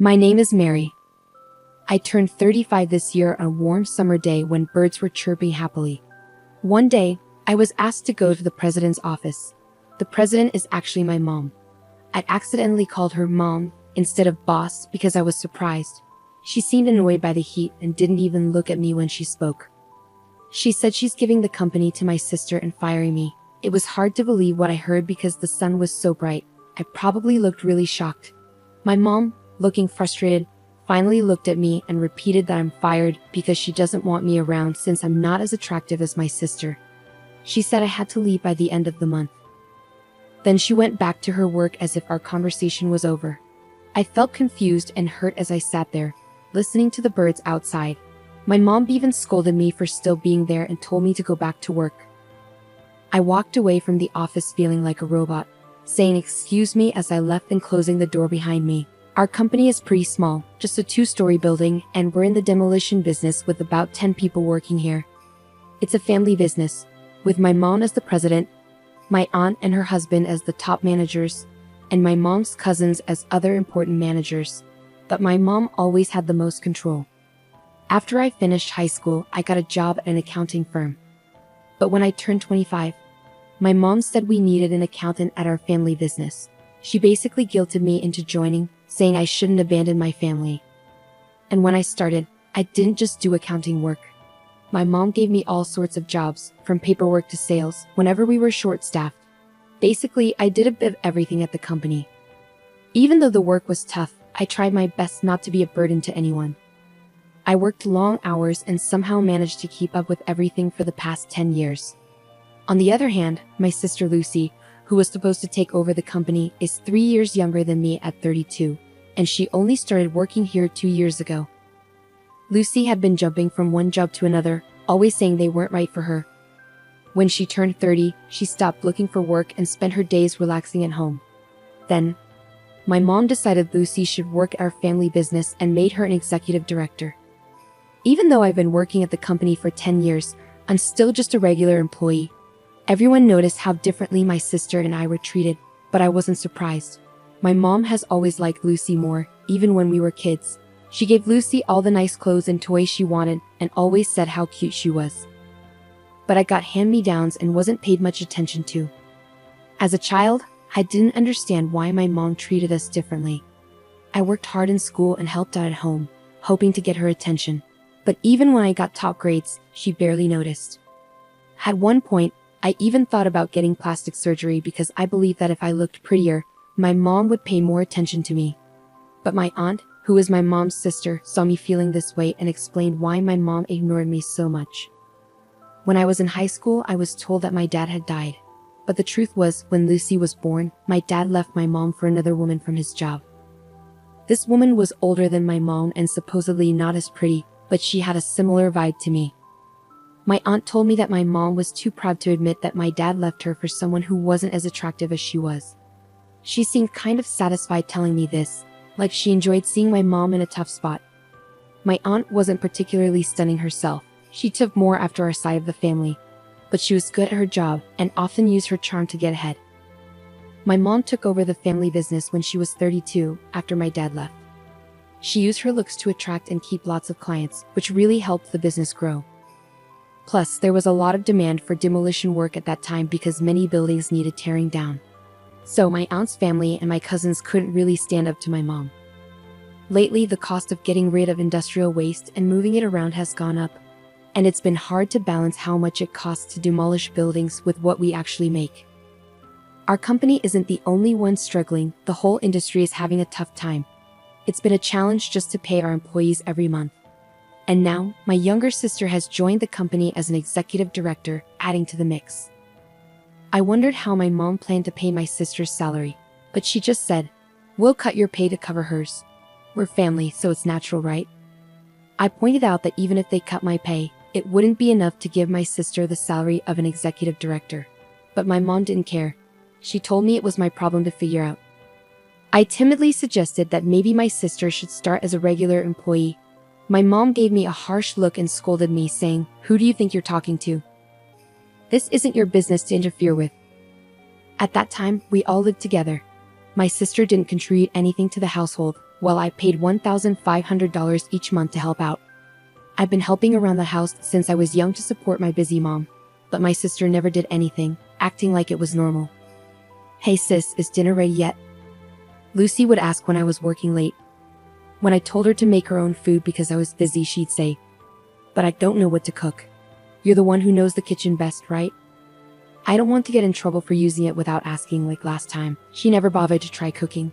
My name is Mary. I turned 35 this year on a warm summer day when birds were chirping happily. One day, I was asked to go to the president's office. The president is actually my mom. I'd accidentally called her mom instead of boss because I was surprised. She seemed annoyed by the heat and didn't even look at me when she spoke. She said she's giving the company to my sister and firing me. It was hard to believe what I heard because the sun was so bright. I probably looked really shocked. My mom, looking frustrated, finally looked at me and repeated that I'm fired because she doesn't want me around since I'm not as attractive as my sister. She said I had to leave by the end of the month. Then she went back to her work as if our conversation was over. I felt confused and hurt as I sat there, listening to the birds outside. My mom even scolded me for still being there and told me to go back to work. I walked away from the office feeling like a robot, saying excuse me as I left and closing the door behind me. Our company is pretty small, just a 2-story building, and we're in the demolition business with about 10 people working here. It's a family business, with my mom as the president, my aunt and her husband as the top managers, and my mom's cousins as other important managers. But my mom always had the most control. After I finished high school, I got a job at an accounting firm. But when I turned 25, my mom said we needed an accountant at our family business. She basically guilted me into joining, saying I shouldn't abandon my family. And when I started, I didn't just do accounting work. My mom gave me all sorts of jobs, from paperwork to sales, whenever we were short-staffed. Basically, I did a bit of everything at the company. Even though the work was tough, I tried my best not to be a burden to anyone. I worked long hours and somehow managed to keep up with everything for the past 10 years. On the other hand, my sister Lucy, who was supposed to take over the company, is 3 years younger than me at 32, and she only started working here 2 years ago. Lucy had been jumping from one job to another, always saying they weren't right for her. When she turned 30, she stopped looking for work and spent her days relaxing at home. Then, my mom decided Lucy should work at our family business and made her an executive director. Even though I've been working at the company for 10 years, I'm still just a regular employee. Everyone noticed how differently my sister and I were treated, but I wasn't surprised. My mom has always liked Lucy more, even when we were kids. She gave Lucy all the nice clothes and toys she wanted and always said how cute she was. But I got hand-me-downs and wasn't paid much attention to. As a child, I didn't understand why my mom treated us differently. I worked hard in school and helped out at home, hoping to get her attention. But even when I got top grades, she barely noticed. At one point, I even thought about getting plastic surgery because I believed that if I looked prettier, my mom would pay more attention to me. But my aunt, who is my mom's sister, saw me feeling this way and explained why my mom ignored me so much. When I was in high school, I was told that my dad had died. But the truth was, when Lucy was born, my dad left my mom for another woman from his job. This woman was older than my mom and supposedly not as pretty, but she had a similar vibe to me. My aunt told me that my mom was too proud to admit that my dad left her for someone who wasn't as attractive as she was. She seemed kind of satisfied telling me this, like she enjoyed seeing my mom in a tough spot. My aunt wasn't particularly stunning herself. She took more after our side of the family, but she was good at her job and often used her charm to get ahead. My mom took over the family business when she was 32, after my dad left. She used her looks to attract and keep lots of clients, which really helped the business grow. Plus, there was a lot of demand for demolition work at that time because many buildings needed tearing down. So my aunt's family and my cousins couldn't really stand up to my mom. Lately, the cost of getting rid of industrial waste and moving it around has gone up, and it's been hard to balance how much it costs to demolish buildings with what we actually make. Our company isn't the only one struggling, the whole industry is having a tough time. It's been a challenge just to pay our employees every month. And now, my younger sister has joined the company as an executive director, adding to the mix. I wondered how my mom planned to pay my sister's salary, but she just said, "We'll cut your pay to cover hers. We're family, so it's natural, right?" I pointed out that even if they cut my pay, it wouldn't be enough to give my sister the salary of an executive director. But my mom didn't care. She told me it was my problem to figure out. I timidly suggested that maybe my sister should start as a regular employee. My mom gave me a harsh look and scolded me, saying, "Who do you think you're talking to? This isn't your business to interfere with." At that time, we all lived together. My sister didn't contribute anything to the household, Well, I paid $1,500 each month to help out. I've been helping around the house since I was young to support my busy mom, but my sister never did anything, acting like it was normal. "Hey sis, is dinner ready yet?" Lucy would ask when I was working late. When I told her to make her own food because I was busy, she'd say, "But I don't know what to cook." "You're the one who knows the kitchen best, right?" I don't want to get in trouble for using it without asking like last time. She never bothered to try cooking.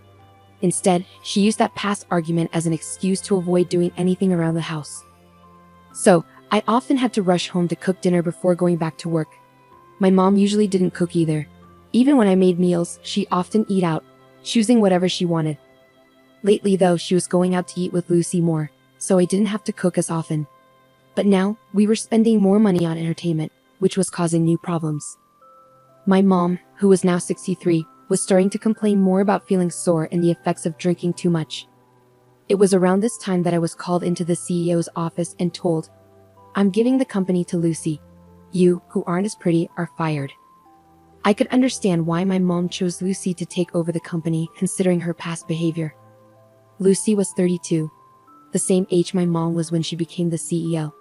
Instead, she used that past argument as an excuse to avoid doing anything around the house. So, I often had to rush home to cook dinner before going back to work. My mom usually didn't cook either. Even when I made meals, she often eat out, choosing whatever she wanted. Lately though, she was going out to eat with Lucy more, so I didn't have to cook as often. But now, we were spending more money on entertainment, which was causing new problems. My mom, who was now 63, was starting to complain more about feeling sore and the effects of drinking too much. It was around this time that I was called into the CEO's office and told, "I'm giving the company to Lucy. You, who aren't as pretty, are fired." I could understand why my mom chose Lucy to take over the company, considering her past behavior. Lucy was 32, the same age my mom was when she became the CEO.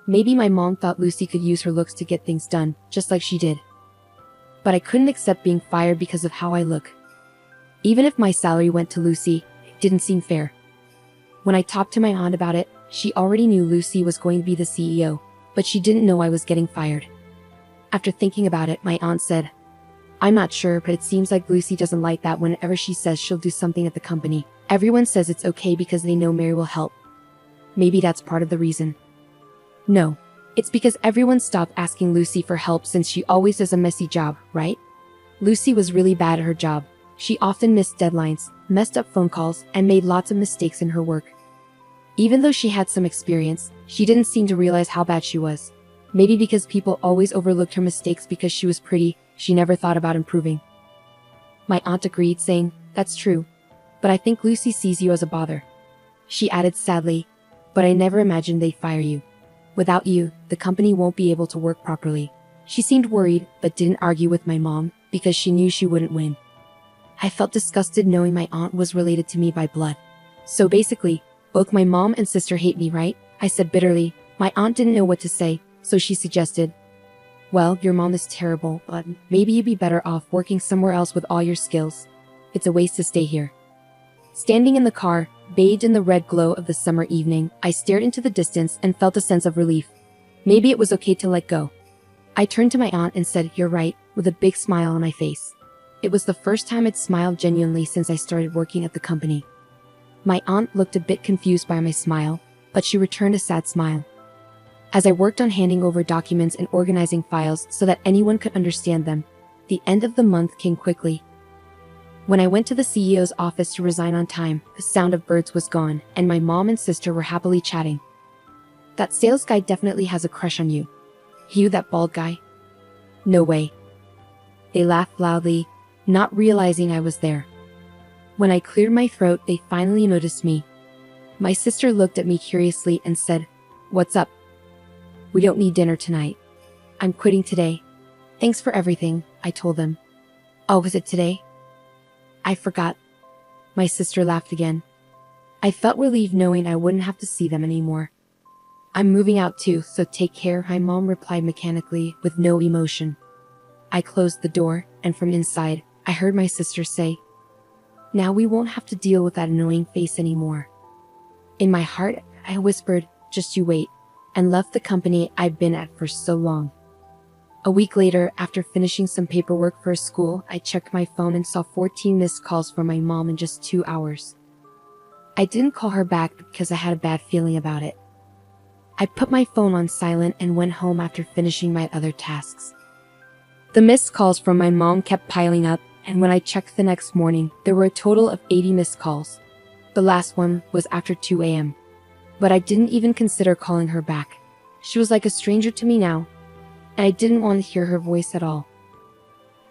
Maybe my mom thought Lucy could use her looks to get things done, just like she did. But I couldn't accept being fired because of how I look. Even if my salary went to Lucy, it didn't seem fair. When I talked to my aunt about it, she already knew Lucy was going to be the CEO, but she didn't know I was getting fired. After thinking about it, my aunt said, "I'm not sure, but it seems like Lucy doesn't like that whenever she says she'll do something at the company. Everyone says it's okay because they know Mary will help. Maybe that's part of the reason." "No. It's because everyone stopped asking Lucy for help since she always does a messy job, right?" Lucy was really bad at her job. She often missed deadlines, messed up phone calls, and made lots of mistakes in her work. Even though she had some experience, she didn't seem to realize how bad she was. Maybe because people always overlooked her mistakes because she was pretty, she never thought about improving. My aunt agreed, saying, "That's true. But I think Lucy sees you as a bother." She added sadly, "But I never imagined they'd fire you. Without you, the company won't be able to work properly." She seemed worried, but didn't argue with my mom, because she knew she wouldn't win. I felt disgusted knowing my aunt was related to me by blood. "So basically, both my mom and sister hate me, right?" I said bitterly. My aunt didn't know what to say, so she suggested, "Well, your mom is terrible, but maybe you'd be better off working somewhere else with all your skills. It's a waste to stay here." Standing in the car, bathed in the red glow of the summer evening, I stared into the distance and felt a sense of relief. Maybe it was okay to let go. I turned to my aunt and said, "You're right," with a big smile on my face. It was the first time I'd smiled genuinely since I started working at the company. My aunt looked a bit confused by my smile, but she returned a sad smile. As I worked on handing over documents and organizing files so that anyone could understand them, the end of the month came quickly. When I went to the CEO's office to resign on time, the sound of birds was gone, and my mom and sister were happily chatting. "That sales guy definitely has a crush on you." "You, that bald guy?" "No way." They laughed loudly, not realizing I was there. When I cleared my throat, they finally noticed me. My sister looked at me curiously and said, "What's up?" "We don't need dinner tonight. I'm quitting today." "Thanks for everything," I told them. "Oh, was it today?" "I forgot." My sister laughed again. I felt relieved knowing I wouldn't have to see them anymore. "I'm moving out too, so take care," my mom replied mechanically, with no emotion. I closed the door, and from inside, I heard my sister say, "Now we won't have to deal with that annoying face anymore." In my heart, I whispered, "Just you wait," and left the company I'd been at for so long. A week later, after finishing some paperwork for a school, I checked my phone and saw 14 missed calls from my mom in just 2 hours. I didn't call her back because I had a bad feeling about it. I put my phone on silent and went home after finishing my other tasks. The missed calls from my mom kept piling up, and when I checked the next morning, there were a total of 80 missed calls. The last one was after 2 a.m. But I didn't even consider calling her back. She was like a stranger to me now, and I didn't want to hear her voice at all.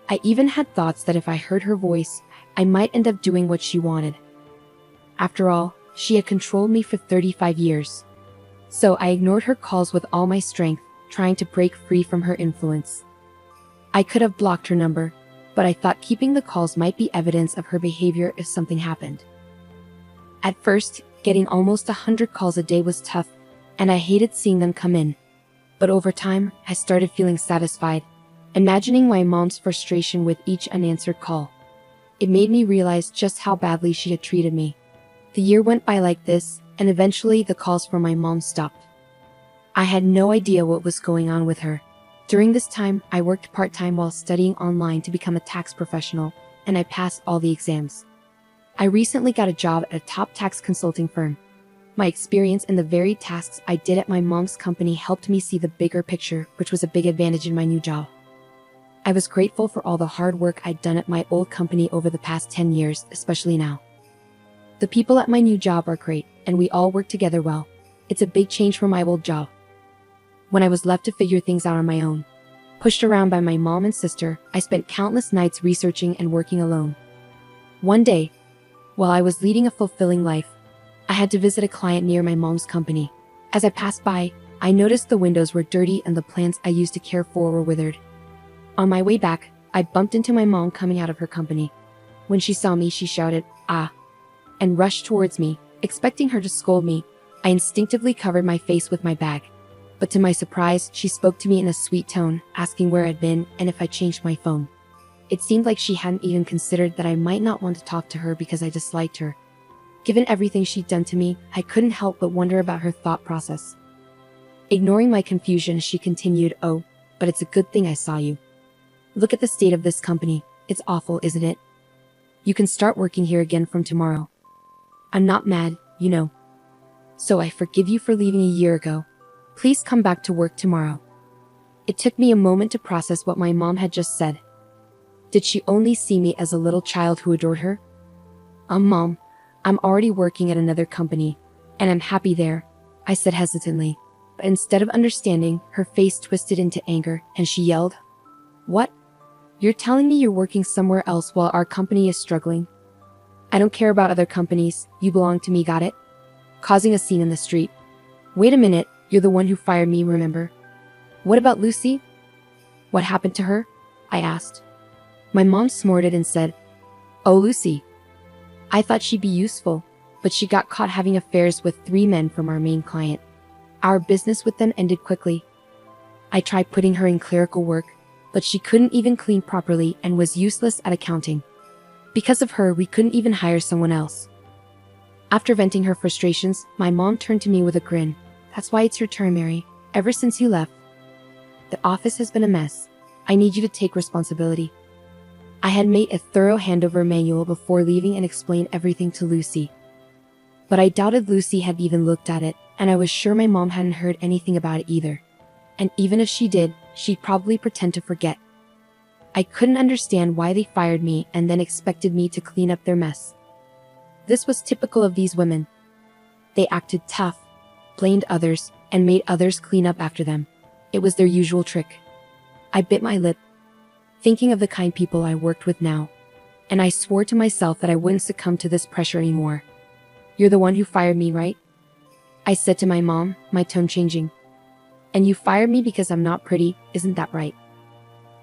I even had thoughts that if I heard her voice, I might end up doing what she wanted. After all, she had controlled me for 35 years. So I ignored her calls with all my strength, trying to break free from her influence. I could have blocked her number, but I thought keeping the calls might be evidence of her behavior if something happened. At first, getting almost 100 calls a day was tough, and I hated seeing them come in. But over time, I started feeling satisfied, imagining my mom's frustration with each unanswered call. It made me realize just how badly she had treated me. The year went by like this, and eventually the calls from my mom stopped. I had no idea what was going on with her. During this time, I worked part-time while studying online to become a tax professional, and I passed all the exams. I recently got a job at a top tax consulting firm. My experience and the varied tasks I did at my mom's company helped me see the bigger picture, which was a big advantage in my new job. I was grateful for all the hard work I'd done at my old company over the past 10 years, especially now. The people at my new job are great, and we all work together well. It's a big change from my old job. When I was left to figure things out on my own, pushed around by my mom and sister, I spent countless nights researching and working alone. One day, while I was leading a fulfilling life, I had to visit a client near my mom's company. As I passed by, I noticed the windows were dirty and the plants I used to care for were withered. On my way back, I bumped into my mom coming out of her company. When she saw me, she shouted, "Ah!" and rushed towards me, expecting her to scold me. I instinctively covered my face with my bag. But to my surprise, she spoke to me in a sweet tone, asking where I'd been and if I changed my phone. It seemed like she hadn't even considered that I might not want to talk to her because I disliked her. Given everything she'd done to me, I couldn't help but wonder about her thought process. Ignoring my confusion, she continued, "Oh, but it's a good thing I saw you. Look at the state of this company. It's awful, isn't it? You can start working here again from tomorrow. I'm not mad, you know. So I forgive you for leaving a year ago. Please come back to work tomorrow." It took me a moment to process what my mom had just said. Did she only see me as a little child who adored her? Mom, I'm already working at another company, and I'm happy there," I said hesitantly. But instead of understanding, her face twisted into anger, and she yelled, "What? You're telling me you're working somewhere else while our company is struggling? I don't care about other companies, you belong to me, got it?" Causing a scene in the street. "Wait a minute, you're the one who fired me, remember? What about Lucy? What happened to her?" I asked. My mom snorted and said, "Oh, Lucy. I thought she'd be useful, but she got caught having affairs with 3 men from our main client. Our business with them ended quickly. I tried putting her in clerical work, but she couldn't even clean properly and was useless at accounting. Because of her, we couldn't even hire someone else." After venting her frustrations, my mom turned to me with a grin. "That's why it's your turn, Mary. Ever since you left, the office has been a mess. I need you to take responsibility." I had made a thorough handover manual before leaving and explained everything to Lucy. But I doubted Lucy had even looked at it, and I was sure my mom hadn't heard anything about it either. And even if she did, she'd probably pretend to forget. I couldn't understand why they fired me and then expected me to clean up their mess. This was typical of these women. They acted tough, blamed others, and made others clean up after them. It was their usual trick. I bit my lip, thinking of the kind people I worked with now, and I swore to myself that I wouldn't succumb to this pressure anymore. "You're the one who fired me, right?" I said to my mom, my tone changing. "And you fired me because I'm not pretty, isn't that right?"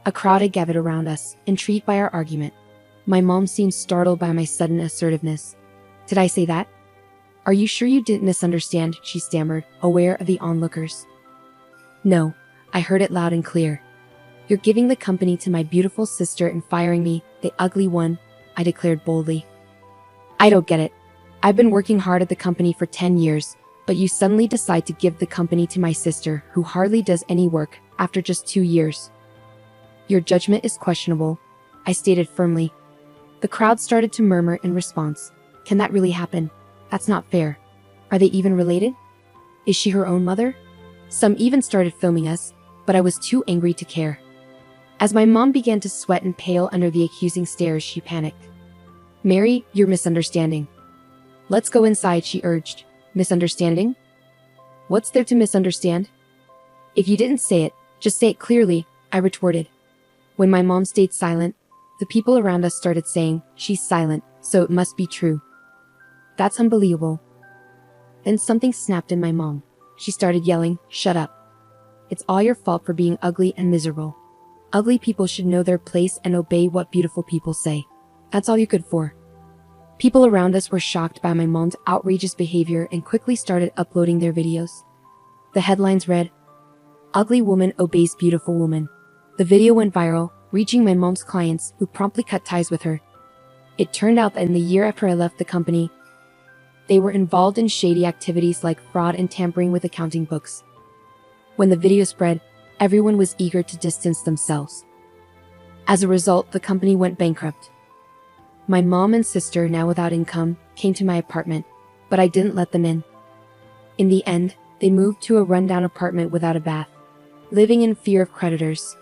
A crowd had gathered around us, intrigued by our argument. My mom seemed startled by my sudden assertiveness. "Did I say that? Are you sure you didn't misunderstand?" she stammered, aware of the onlookers. "No, I heard it loud and clear. You're giving the company to my beautiful sister and firing me, the ugly one," I declared boldly. "I don't get it. I've been working hard at the company for 10 years, but you suddenly decide to give the company to my sister, who hardly does any work, after just 2 years. Your judgment is questionable," I stated firmly. The crowd started to murmur in response. "Can that really happen? That's not fair. Are they even related? Is she her own mother?" Some even started filming us, but I was too angry to care. As my mom began to sweat and pale under the accusing stares, she panicked. "Mary, you're misunderstanding. Let's go inside," she urged. "Misunderstanding? What's there to misunderstand? If you didn't say it, just say it clearly," I retorted. When my mom stayed silent, the people around us started saying, "She's silent, so it must be true. That's unbelievable." Then something snapped in my mom. She started yelling, "Shut up. It's all your fault for being ugly and miserable. Ugly people should know their place and obey what beautiful people say. That's all you're good for." People around us were shocked by my mom's outrageous behavior and quickly started uploading their videos. The headlines read, "Ugly woman obeys beautiful woman." The video went viral, reaching my mom's clients, who promptly cut ties with her. It turned out that in the year after I left the company, they were involved in shady activities like fraud and tampering with accounting books. When the video spread, everyone was eager to distance themselves. As a result, the company went bankrupt. My mom and sister, now without income, came to my apartment, but I didn't let them in. In the end, they moved to a rundown apartment without a bath, living in fear of creditors.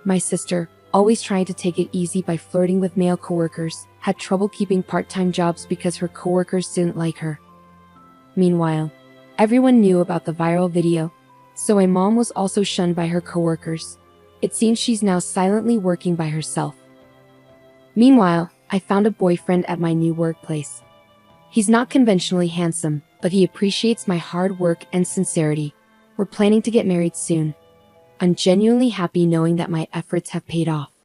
My sister, always trying to take it easy by flirting with male coworkers, had trouble keeping part-time jobs because her coworkers didn't like her. Meanwhile, everyone knew about the viral video, so my mom was also shunned by her coworkers. It seems she's now silently working by herself. Meanwhile, I found a boyfriend at my new workplace. He's not conventionally handsome, but he appreciates my hard work and sincerity. We're planning to get married soon. I'm genuinely happy knowing that my efforts have paid off.